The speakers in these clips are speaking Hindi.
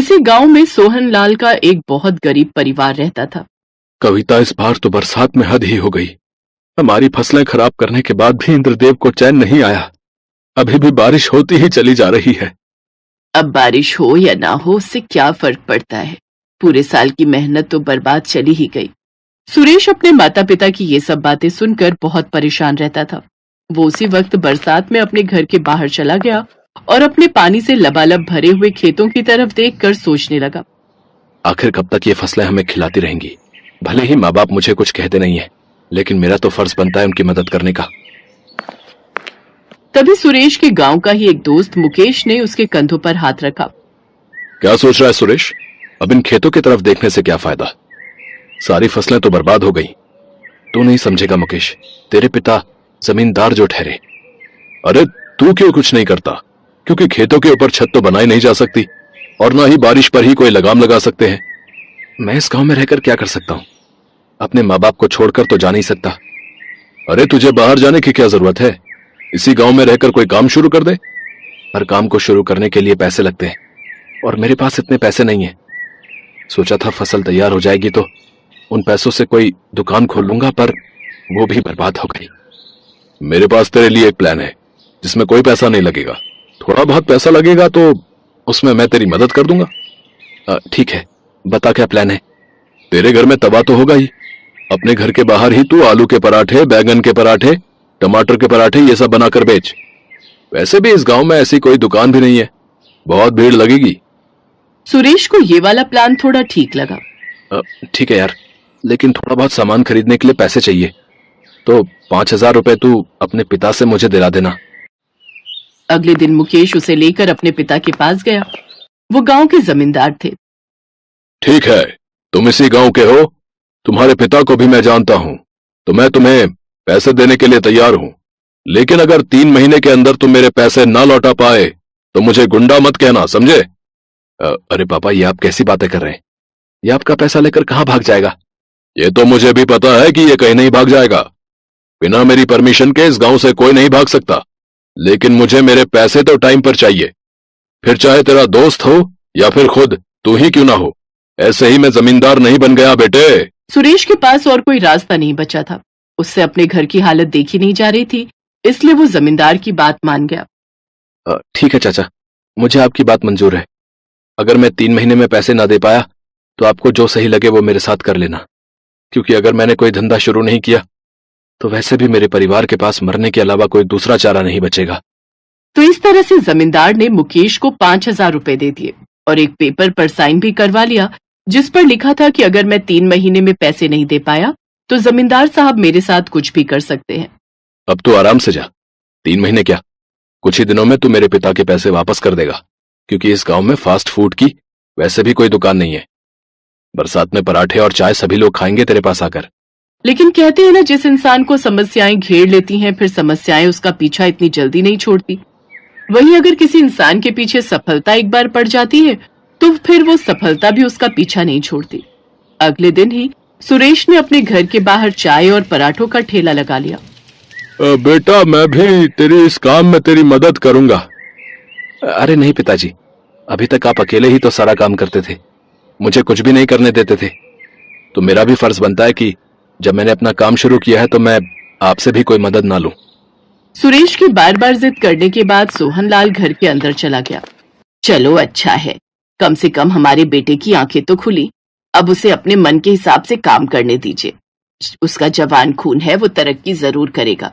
किसी गांव में सोहनलाल का एक बहुत गरीब परिवार रहता था। कविता, इस बार तो बरसात में हद ही हो गई। हमारी फसलें खराब करने के बाद भी इंद्रदेव को चैन नहीं आया। अभी भी बारिश होती ही चली जा रही है। अब बारिश हो या ना हो उससे क्या फर्क पड़ता है, पूरे साल की मेहनत तो बर्बाद चली ही गई। सुरेश अपने माता पिता की ये सब बातें सुनकर बहुत परेशान रहता था। वो उसी वक्त बरसात में अपने घर के बाहर चला गया और अपने पानी से लबालब भरे हुए खेतों की तरफ देखकर सोचने लगा, आखिर कब तक ये फसलें हमें खिलाती रहेंगी? भले ही माँ बाप मुझे कुछ कहते नहीं है, लेकिन मेरा तो फर्ज बनता है उनकी मदद करने का। तभी सुरेश के गांव का ही एक दोस्त मुकेश ने उसके कंधों पर हाथ रखा। क्या सोच रहा है सुरेश? अब इन खेतों की तरफ देखने से क्या फायदा? सारी फसलें तो बर्बाद हो गई। तू नहीं समझेगा मुकेश, तेरे पिता जमींदार जो ठहरे। अरे तू क्यों कुछ नहीं करता? क्योंकि खेतों के ऊपर छत तो बनाई नहीं जा सकती और ना ही बारिश पर ही कोई लगाम लगा सकते हैं। मैं इस गांव में रहकर क्या कर सकता हूं? अपने माँ बाप को छोड़कर तो जा नहीं सकता। अरे तुझे बाहर जाने की क्या जरूरत है? इसी गांव में रहकर कोई काम शुरू कर दे। हर काम को शुरू करने के लिए पैसे लगते हैं और मेरे पास इतने पैसे नहीं है। सोचा था फसल तैयार हो जाएगी तो उन पैसों से कोई दुकान खोल लूंगा, पर वो भी बर्बाद हो गई। मेरे पास तेरे लिए एक प्लान है जिसमें कोई पैसा नहीं लगेगा। थोड़ा बहुत पैसा लगेगा तो उसमें मैं तेरी मदद कर दूंगा। ठीक है, बता क्या प्लान है? तेरे घर में तवा तो होगा ही। अपने घर के बाहर ही तू आलू के पराठे, बैगन के पराठे, टमाटर के पराठे ये सब बनाकर बेच। वैसे भी इस गांव में ऐसी कोई दुकान भी नहीं है, बहुत भीड़ लगेगी। सुरेश को ये वाला प्लान थोड़ा ठीक लगा। ठीक है यार, लेकिन थोड़ा बहुत सामान खरीदने के लिए पैसे चाहिए, तो 5,000 रुपए तू अपने पिता से मुझे दिला देना। अगले दिन मुकेश उसे लेकर अपने पिता के पास गया। वो गांव के जमींदार थे। ठीक है, तुम इसी गांव के हो, तुम्हारे पिता को भी मैं जानता हूं, तो मैं तुम्हें पैसे देने के लिए तैयार हूं। लेकिन अगर 3 महीने के अंदर तुम मेरे पैसे ना लौटा पाए तो मुझे गुंडा मत कहना, समझे? अरे पापा, ये आप कैसी बातें कर रहे हैं? ये आपका पैसा लेकर कहां भाग जाएगा? ये तो मुझे भी पता है कि ये कहीं नहीं भाग जाएगा। बिना मेरी परमिशन के इस गांव से कोई नहीं भाग सकता, लेकिन मुझे मेरे पैसे तो टाइम पर चाहिए। फिर चाहे तेरा दोस्त हो या फिर खुद तू ही क्यों ना हो, ऐसे ही मैं जमींदार नहीं बन गया बेटे। सुरेश के पास और कोई रास्ता नहीं बचा था। उससे अपने घर की हालत देखी नहीं जा रही थी, इसलिए वो जमींदार की बात मान गया। ठीक है चाचा, मुझे आपकी बात मंजूर है। अगर मैं 3 महीने में पैसे ना दे पाया तो आपको जो सही लगे वो मेरे साथ कर लेना, क्योंकि अगर मैंने कोई धंधा शुरू नहीं किया तो वैसे भी मेरे परिवार के पास मरने के अलावा कोई दूसरा चारा नहीं बचेगा। तो इस तरह से जमींदार ने मुकेश को 5,000 रुपए दे दिए और एक पेपर पर साइन भी करवा लिया, जिस पर लिखा था कि अगर मैं 3 महीने में पैसे नहीं दे पाया तो जमींदार साहब मेरे साथ कुछ भी कर सकते हैं। अब तू आराम से जा। 3 महीने क्या, कुछ ही दिनों में तू मेरे पिता के पैसे वापस कर देगा, क्योंकि इस गांव में फास्ट फूड की वैसे भी कोई दुकान नहीं है। बरसात में पराठे और चाय सभी लोग खाएंगे तेरे पास आकर। लेकिन कहते हैं ना, जिस इंसान को समस्याएं घेर लेती हैं फिर समस्याएं उसका पीछा इतनी जल्दी नहीं छोड़ती। वहीं अगर किसी इंसान के पीछे सफलता एक बार पड़ जाती है तो फिर वो सफलता भी उसका पीछा नहीं छोड़ती। अगले दिन ही सुरेश ने अपने घर के बाहर चाय और पराठों का ठेला लगा लिया। बेटा, मैं भी तेरी इस काम में तेरी मदद करूंगा। अरे नहीं पिताजी, अभी तक आप अकेले ही तो सारा काम करते थे, मुझे कुछ भी नहीं करने देते थे। तो मेरा भी फर्ज बनता है कि जब मैंने अपना काम शुरू किया है तो मैं आपसे भी कोई मदद ना लूं। सुरेश की बार बार जिद करने के बाद सोहनलाल घर के अंदर चला गया। चलो अच्छा है, कम से कम हमारे बेटे की आंखें तो खुली। अब उसे अपने मन के हिसाब से काम करने दीजिए। उसका जवान खून है, वो तरक्की जरूर करेगा।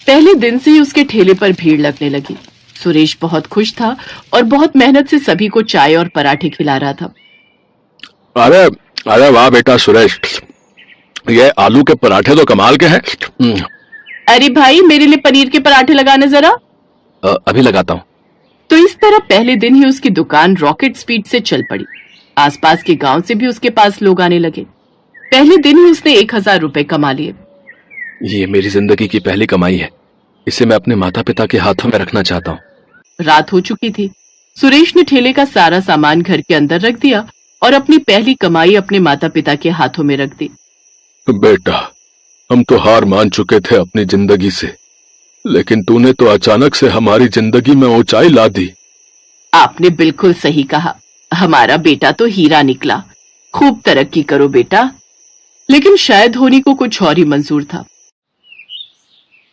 पहले दिन से ही उसके ठेले पर भीड़ लगने लगी। सुरेश बहुत खुश था और बहुत मेहनत से सभी को चाय और पराठे खिला रहा था। अरे अरे वाह बेटा सुरेश, ये आलू के पराठे तो कमाल के हैं। अरे भाई, मेरे लिए पनीर के पराठे लगाना जरा। अभी लगाता हूँ। तो इस तरह पहले दिन ही उसकी दुकान रॉकेट स्पीड से चल पड़ी। आसपास के गांव से भी उसके पास लोग आने लगे। पहले दिन ही उसने 1,000 रुपए कमा लिए। ये मेरी जिंदगी की पहली कमाई है, इसे मैं अपने माता पिता के हाथों में रखना चाहता हूँ। रात हो चुकी थी। सुरेश ने ठेले का सारा सामान घर के अंदर रख दिया और अपनी पहली कमाई अपने माता पिता के हाथों में रख दी। बेटा, हम तो हार मान चुके थे अपनी जिंदगी से, लेकिन तूने तो अचानक से हमारी जिंदगी में ऊंचाई ला दी। आपने बिल्कुल सही कहा। हमारा बेटा तो हीरा निकला, खूब तरक्की करो बेटा। लेकिन शायद धोनी को कुछ और ही मंजूर था।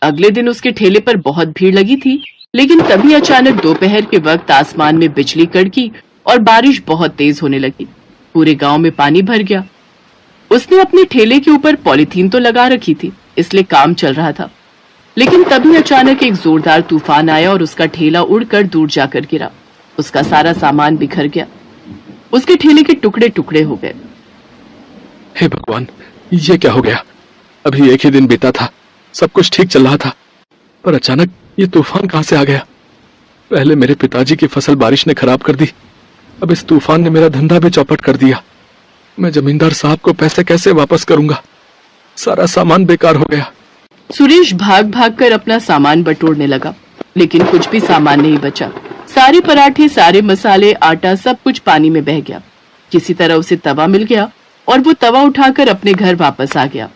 अगले दिन उसके ठेले पर बहुत भीड़ लगी थी, लेकिन तभी अचानक दोपहर के वक्त आसमान में बिजली कड़की और बारिश बहुत तेज होने लगी। पूरे गांव में पानी भर गया। उसने अपने ठेले के ऊपर पॉलीथीन तो लगा रखी थी, इसलिए काम चल रहा था। लेकिन तभी अचानक एक जोरदार तूफान आया और उसका ठेला उड़कर दूर जाकर गिरा। उसका सारा सामान बिखर गया। उसके ठेले के टुकड़े टुकड़े हो गए। हे भगवान, ये क्या हो गया? अभी एक ही दिन बीता था, सब कुछ ठीक चल रहा था, पर अचानक ये तूफान कहां से आ गया? पहले मेरे पिताजी की फसल बारिश ने खराब कर दी, अब इस तूफान ने मेरा धंधा भी चौपट कर दिया। मैं जमींदार साहब को पैसे कैसे वापस करूंगा? सारा सामान बेकार हो गया। सुरेश भाग भाग कर अपना सामान बटोरने लगा, लेकिन कुछ भी सामान नहीं बचा। सारे पराठे, सारे मसाले, आटा, सब कुछ पानी में बह गया। किसी तरह उसे तवा मिल गया और वो तवा उठाकर अपने घर वापस आ गया।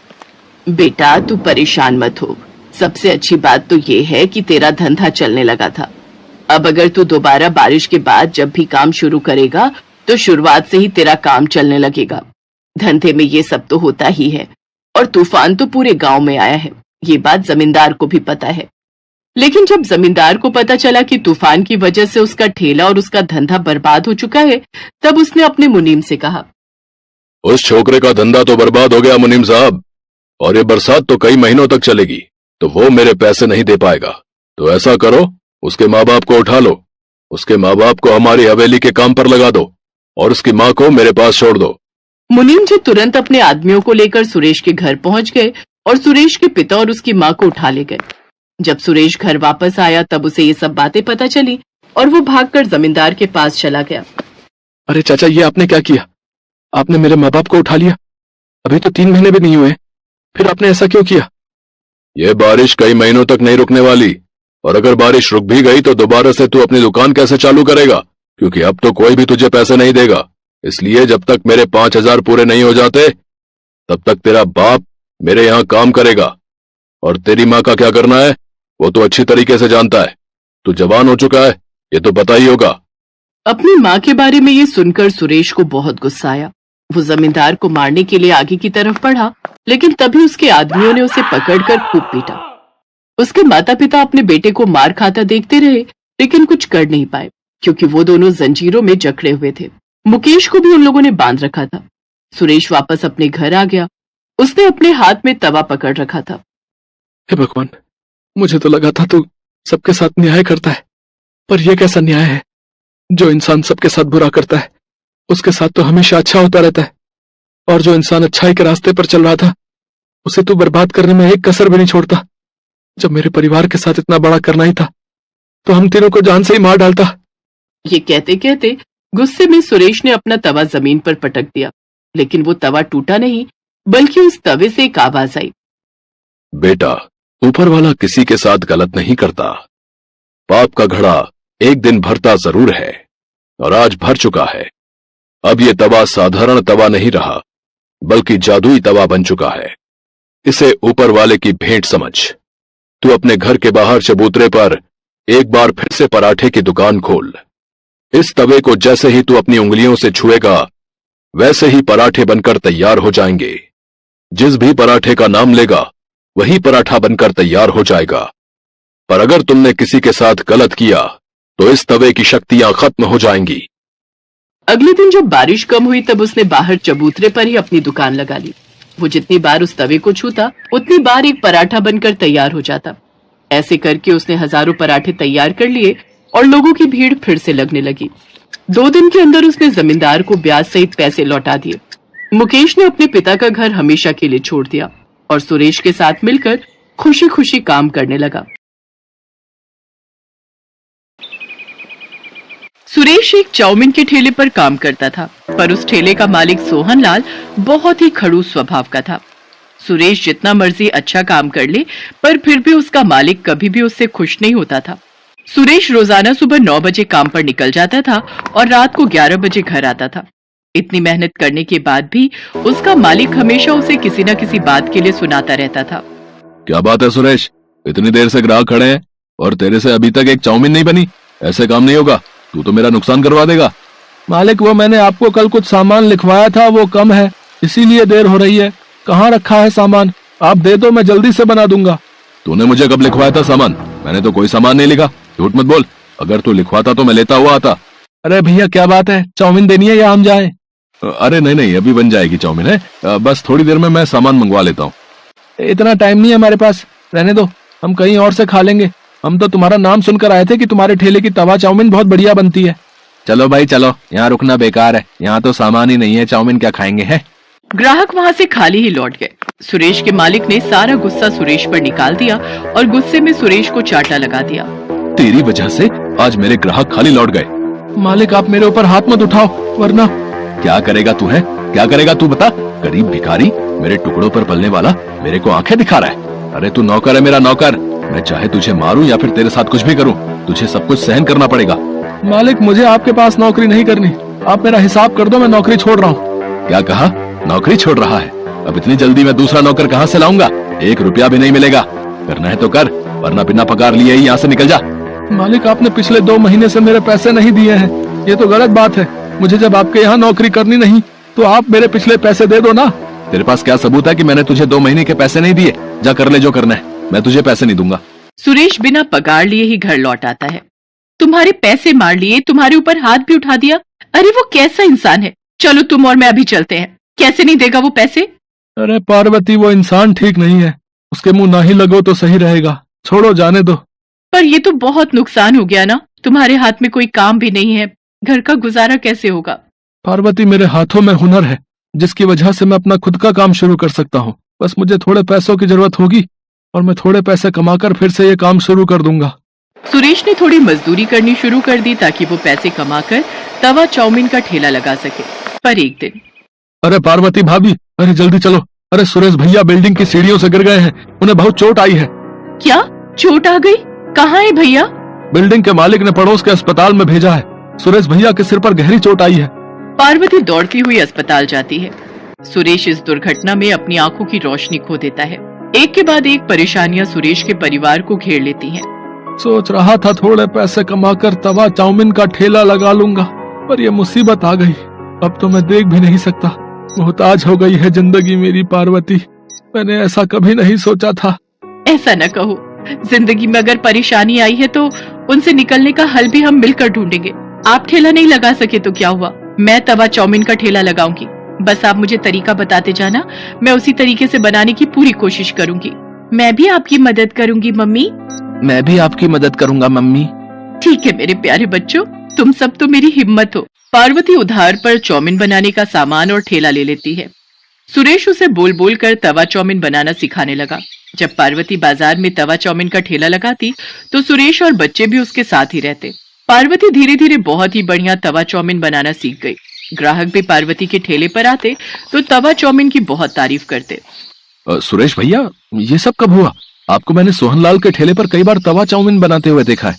बेटा, तू परेशान मत हो। सबसे अच्छी बात तो ये है कि तेरा धंधा चलने लगा था। अब अगर तू दोबारा बारिश के बाद जब भी काम शुरू करेगा तो शुरुआत से ही तेरा काम चलने लगेगा। धंधे में ये सब तो होता ही है, और तूफान तो पूरे गांव में आया है। ये बात जमींदार को भी पता है। लेकिन जब जमींदार को पता चला कि तूफान की वजह से उसका ठेला और उसका धंधा बर्बाद हो चुका है, तब उसने अपने मुनीम से कहा, उस छोकरे का धंधा तो बर्बाद हो गया मुनीम साहब, और ये बरसात तो कई महीनों तक चलेगी, तो वो मेरे पैसे नहीं दे पाएगा। तो ऐसा करो, उसके माँ बाप को उठा लो, उसके माँ बाप को हमारी हवेली के काम पर लगा दो और उसकी माँ को मेरे पास छोड़ दो। मुनीम जी तुरंत अपने आदमियों को लेकर सुरेश के घर पहुंच गए और सुरेश के पिता और उसकी माँ को उठा ले गए। जब सुरेश घर वापस आया तब उसे ये सब बातें पता चली और वो भागकर जमींदार के पास चला गया। अरे चाचा, ये आपने क्या किया? आपने मेरे माँ बाप को उठा लिया। अभी तो 3 महीने भी नहीं हुए, फिर आपने ऐसा क्यों किया? ये बारिश कई महीनों तक नहीं रुकने वाली, और अगर बारिश रुक भी गई तो दोबारा से तू अपनी दुकान कैसे चालू करेगा? क्योंकि अब तो कोई भी तुझे पैसे नहीं देगा। इसलिए जब तक मेरे 5,000 पूरे नहीं हो जाते तब तक तेरा बाप मेरे यहाँ काम करेगा, और तेरी माँ का क्या करना है वो तो अच्छी तरीके से जानता है। तू जवान हो चुका है, ये तो पता ही होगा। अपनी माँ के बारे में ये सुनकर सुरेश को बहुत गुस्सा आया। वो जमींदार को मारने के लिए आगे की तरफ बढ़ा, लेकिन तभी उसके आदमियों ने उसे पकड़कर खूब पीटा। उसके माता पिता अपने बेटे को मार खाता देखते रहे, लेकिन कुछ कर नहीं पाए, क्योंकि वो दोनों जंजीरों में जकड़े हुए थे। मुकेश को भी उन लोगों ने बांध रखा था। सुरेश वापस अपने घर आ गया। उसने अपने हाथ में तवा पकड़ रखा था। हे भगवान, मुझे तो लगा था तू सबके साथ न्याय करता है, पर यह कैसा न्याय है? जो इंसान सबके साथ बुरा करता है उसके साथ तो हमेशा अच्छा होता रहता है, और जो इंसान अच्छाई के रास्ते पर चल रहा था उसे तू बर्बाद करने में एक कसर भी नहीं छोड़ता। जब मेरे परिवार के साथ इतना बड़ा करना ही था तो हम तीनों को जान से ही मार डालता। ये कहते कहते गुस्से में सुरेश ने अपना तवा जमीन पर पटक दिया, लेकिन वो तवा टूटा नहीं, बल्कि उस तवे से एक आवाज आई, बेटा, ऊपर वाला किसी के साथ गलत नहीं करता। पाप का घड़ा एक दिन भरता जरूर है, और आज भर चुका है। अब ये तवा साधारण तवा नहीं रहा, बल्कि जादुई तवा बन चुका है। इसे ऊपर वाले की भेंट समझ। तू अपने घर के बाहर चबूतरे पर एक बार फिर से पराठे की दुकान खोल। इस तवे को जैसे ही तू अपनी उंगलियों से छुएगा वैसे ही पराठे बनकर तैयार हो जाएंगे। जिस भी पराठे का नाम लेगा वही पराठा बनकर तैयार हो जाएगा। पर अगर तुमने किसी के साथ गलत किया तो इस तवे की शक्तियां खत्म हो जाएंगी। अगले दिन जब बारिश कम हुई तब उसने बाहर चबूतरे पर ही अपनी दुकान लगा ली। वो जितनी बार उस तवे को छूता उतनी बार एक पराठा बनकर तैयार हो जाता। ऐसे करके उसने हजारों पराठे तैयार कर लिए और लोगों की भीड़ फिर से लगने लगी। 2 दिन के अंदर उसने जमींदार को ब्याज सहित पैसे लौटा दिए। मुकेश ने अपने पिता का घर हमेशा के लिए छोड़ दिया और सुरेश के साथ मिलकर खुशी खुशी काम करने लगा। सुरेश एक चाउमीन के ठेले पर काम करता था, पर उस ठेले का मालिक सोहनलाल बहुत ही खड़ूस स्वभाव का था। सुरेश जितना मर्जी अच्छा काम कर ले, पर फिर भी उसका मालिक कभी भी उससे खुश नहीं होता था। सुरेश रोजाना सुबह 9 बजे काम पर निकल जाता था और रात को 11 बजे घर आता था। इतनी मेहनत करने के बाद भी उसका मालिक हमेशा उसे किसी न किसी बात के लिए सुनाता रहता था। क्या बात है सुरेश, इतनी देर से ग्राहक खड़े हैं और तेरे से अभी तक एक चाउमीन नहीं बनी? ऐसे काम नहीं होगा, तू तो मेरा नुकसान करवा देगा। मालिक वो मैंने आपको कल कुछ सामान लिखवाया था, वो कम है इसीलिए देर हो रही है। कहाँ रखा है सामान? आप दे दो, मैं जल्दी से बना दूंगा। तूने मुझे कब लिखवाया था सामान? मैंने तो कोई सामान नहीं लिखा, झूठ मत बोल। अगर तू लिखवाता तो मैं लेता हुआ आता। अरे भैया क्या बात है, चाउमीन देनी है या हम जाएं? अरे नहीं नहीं, अभी बन जाएगी चाउमीन है। बस थोड़ी देर में मैं सामान मंगवा लेता हूँ। इतना टाइम नहीं है हमारे पास, रहने दो, हम कहीं और से खा लेंगे। हम तो तुम्हारा नाम सुनकर आए थे कि तुम्हारे ठेले की तवा चाउमीन बहुत बढ़िया बनती है। चलो भाई चलो, यहाँ रुकना बेकार है, यहाँ तो सामान ही नहीं है, चाउमीन क्या खाएंगे है। ग्राहक वहाँ से खाली ही लौट गए। सुरेश के मालिक ने सारा गुस्सा सुरेश पर निकाल दिया और गुस्से में सुरेश को चाटा लगा दिया। तेरी वजह से आज मेरे ग्राहक खाली लौट गए। मालिक आप मेरे ऊपर हाथ मत उठाओ, वरना। क्या करेगा तू है, क्या करेगा तू बता? गरीब भिखारी, मेरे टुकड़ों पर पलने वाला, मेरे को आंखें दिखा रहा है। अरे तू नौकर है, मेरा नौकर। मैं चाहे तुझे मारूं या फिर तेरे साथ कुछ भी करूं, तुझे सब कुछ सहन करना पड़ेगा। मालिक मुझे आपके पास नौकरी नहीं करनी, आप मेरा हिसाब कर दो, मैं नौकरी छोड़ रहा हूँ। क्या कहा? नौकरी छोड़ रहा है? अब इतनी जल्दी मैं दूसरा नौकर कहाँ से लाऊंगा? 1 रुपया भी नहीं मिलेगा। करना है तो कर, वरना बिना पगार लिए ही यहाँ से निकल जा। मालिक आपने पिछले 2 महीने से मेरे पैसे नहीं दिए हैं, ये तो गलत बात है। मुझे जब आपके यहाँ नौकरी करनी नहीं तो आप मेरे पिछले पैसे दे दो ना। तेरे पास क्या सबूत है कि मैंने तुझे 2 महीने के पैसे नहीं दिए? जा कर ले जो करना है, मैं तुझे पैसे नहीं दूंगा। सुरेश बिना पगार लिए ही घर लौट आता है। तुम्हारे पैसे मार लिए, तुम्हारे ऊपर हाथ भी उठा दिया। अरे वो कैसा इंसान है। चलो तुम और मैं अभी चलते हैं। कैसे नहीं देगा वो पैसे? अरे पार्वती वो इंसान ठीक नहीं है, उसके मुंह ना ही लगो तो सही रहेगा, छोड़ो जाने दो। पर ये तो बहुत नुकसान हो गया ना, तुम्हारे हाथ में कोई काम भी नहीं है, घर का गुजारा कैसे होगा? पार्वती मेरे हाथों में हुनर है जिसकी वजह से मैं अपना खुद का काम शुरू कर सकता हूँ। बस मुझे थोड़े पैसों की जरूरत होगी और मैं थोड़े पैसे कमाकर फिर से ये काम शुरू कर दूंगा। सुरेश ने थोड़ी मजदूरी करनी शुरू कर दी ताकि वो पैसे कमाकर तवा चाउमीन का ठेला लगा सके। पर एक दिन, अरे पार्वती भाभी, अरे जल्दी चलो। अरे सुरेश भैया बिल्डिंग की सीढ़ियों से गिर गए हैं, उन्हें बहुत चोट आई है। क्या चोट आ गई? कहाँ है भैया? बिल्डिंग के मालिक ने पड़ोस के अस्पताल में भेजा है। सुरेश भैया के सिर पर गहरी चोट आई है। पार्वती दौड़ती हुई अस्पताल जाती है। सुरेश इस दुर्घटना में अपनी आंखों की रोशनी खो देता है। एक के बाद एक परेशानियां सुरेश के परिवार को घेर लेती हैं। सोच रहा था थोड़े पैसे कमाकर तवा चाउमीन का ठेला लगा लूंगा, पर यह मुसीबत आ गई। अब तो मैं देख भी नहीं सकता, मोहताज हो गई है जिंदगी मेरी पार्वती। मैंने ऐसा कभी नहीं सोचा था। ऐसा न कहो, जिंदगी में अगर परेशानी आई है तो उनसे निकलने का हल भी हम मिलकर ढूंढेंगे। आप ठेला नहीं लगा सके तो क्या हुआ, मैं तवा चाउमीन का ठेला लगाऊंगी। बस आप मुझे तरीका बताते जाना, मैं उसी तरीके से बनाने की पूरी कोशिश करूंगी। मैं भी आपकी मदद करूंगी मम्मी। मैं भी आपकी मदद करूंगा मम्मी। ठीक है मेरे प्यारे बच्चों, तुम सब तो मेरी हिम्मत हो। पार्वती उधार पर चाउमीन बनाने का सामान और ठेला ले लेती है। सुरेश उसे बोल बोल कर तवा चाउमीन बनाना सिखाने लगा। जब पार्वती बाजार में तवा चाउमीन का ठेला लगाती तो सुरेश और बच्चे भी उसके साथ ही रहते। पार्वती धीरे धीरे बहुत ही बढ़िया तवा चाउमीन बनाना सीख गई। ग्राहक भी पार्वती के ठेले पर आते तो तवा चाउमीन की बहुत तारीफ करते। सुरेश भैया ये सब कब हुआ? आपको मैंने सोहनलाल के ठेले पर कई बार तवा चाउमीन बनाते हुए देखा है।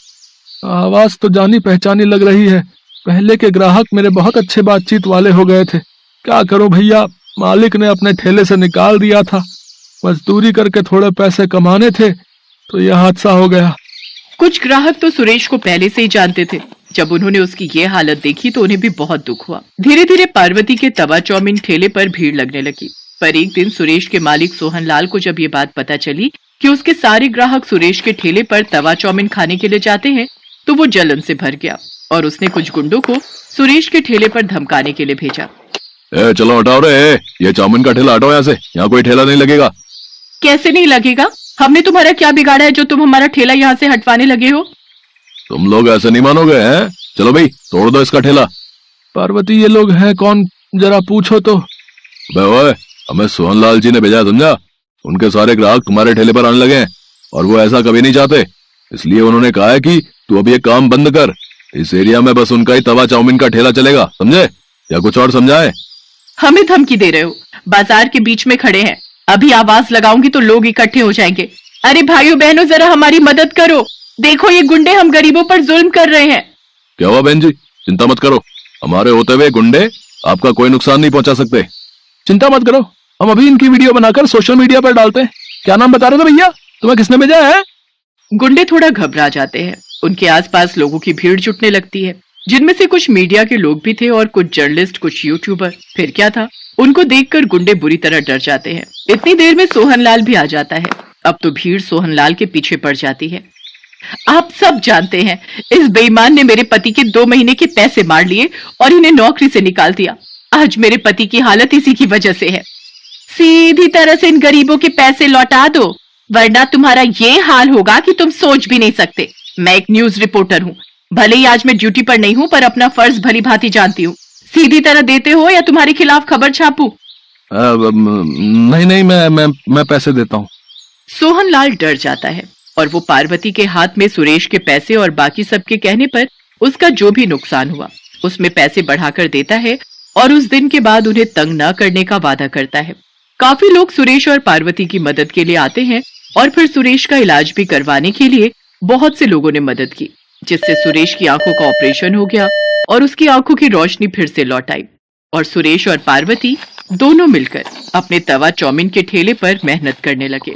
आवाज तो जानी पहचानी लग रही है। पहले के ग्राहक मेरे बहुत अच्छे बातचीत वाले हो गए थे। क्या करूं भैया, मालिक ने अपने ठेले से निकाल दिया था। मजदूरी करके थोड़े पैसे कमाने थे तो यह हादसा हो गया। कुछ ग्राहक तो सुरेश को पहले से ही जानते थे। जब उन्होंने उसकी ये हालत देखी तो उन्हें भी बहुत दुख हुआ। धीरे धीरे पार्वती के तवा चाउमीन ठेले पर भीड़ लगने लगी। पर एक दिन सुरेश के मालिक सोहनलाल को जब ये बात पता चली कि उसके सारे ग्राहक सुरेश के ठेले पर तवा चाउमीन खाने के लिए जाते हैं तो वो जलन से भर गया और उसने कुछ गुंडों को सुरेश के ठेले पर धमकाने के लिए भेजा। चलो हटाओ रे, ये चाउमीन का ठेला हटाओ यहाँ से, यहाँ कोई ठेला नहीं लगेगा। कैसे नहीं लगेगा? हमने तुम्हारा क्या बिगाड़ा है जो तुम हमारा ठेला यहाँ से हटवाने लगे हो? तुम लोग ऐसे नहीं मानोगे हैं? चलो भाई तोड़ दो इसका ठेला। पार्वती ये लोग हैं कौन, जरा पूछो तो। ओए, हमें सोहनलाल जी ने भेजा, समझा? उनके सारे ग्राहक तुम्हारे ठेले पर आने लगे हैं और वो ऐसा कभी नहीं चाहते। इसलिए उन्होंने कहा है कि तू अब ये काम बंद कर। इस एरिया में बस उनका ही तवा चाउमीन का ठेला चलेगा, समझे? या कुछ और समझाए? हमें धमकी दे रहे हो? बाजार के बीच में खड़े हैं, अभी आवाज लगाऊंगी तो लोग इकट्ठे हो जाएंगे। अरे भाइयों बहनों जरा हमारी मदद करो, देखो ये गुंडे हम गरीबों पर जुल्म कर रहे हैं। क्या हुआ बहन जी, चिंता मत करो, हमारे होते हुए गुंडे आपका कोई नुकसान नहीं पहुंचा सकते। चिंता मत करो, हम अभी इनकी वीडियो बनाकर सोशल मीडिया पर डालते हैं। क्या नाम बता रहे थे भैया, तुम्हें किसने भेजा है? गुंडे थोड़ा घबरा जाते हैं। उनके आसपास लोगों की भीड़ जुटने लगती है। जिनमें से कुछ मीडिया के लोग भी थे और कुछ जर्नलिस्ट, कुछ यूट्यूबर। फिर क्या था, उनको देखकर गुंडे बुरी तरह डर जाते हैं। इतनी देर में सोहनलाल भी आ जाता है। अब तो भीड़ सोहनलाल के पीछे पड़ जाती है। आप सब जानते हैं, इस बेईमान ने मेरे पति के 2 महीने के पैसे मार लिए और इन्हें नौकरी से निकाल दिया। आज मेरे पति की हालत इसी की वजह से है। सीधी तरह से इन गरीबों के पैसे लौटा दो, वरना तुम्हारा ये हाल होगा कि तुम सोच भी नहीं सकते। मैं एक न्यूज रिपोर्टर हूँ, भले ही आज मैं ड्यूटी पर नहीं हूँ, पर अपना फर्ज भली भांति जानती हूँ। सीधी तरह देते हो या तुम्हारे खिलाफ खबर छापूं? नहीं नहीं, मैं पैसे देता हूँ। सोहनलाल डर जाता है और वो पार्वती के हाथ में सुरेश के पैसे और बाकी सबके कहने पर उसका जो भी नुकसान हुआ उसमें पैसे बढ़ाकर देता है और उस दिन के बाद उन्हें तंग न करने का वादा करता है। काफी लोग सुरेश और पार्वती की मदद के लिए आते हैं और फिर सुरेश का इलाज भी करवाने के लिए बहुत से लोगों ने मदद की, जिससे सुरेश की आंखों का ऑपरेशन हो गया और उसकी आंखों की रोशनी फिर से लौट आई और सुरेश और पार्वती दोनों मिलकर अपने तवा चाउमीन के ठेले पर मेहनत करने लगे।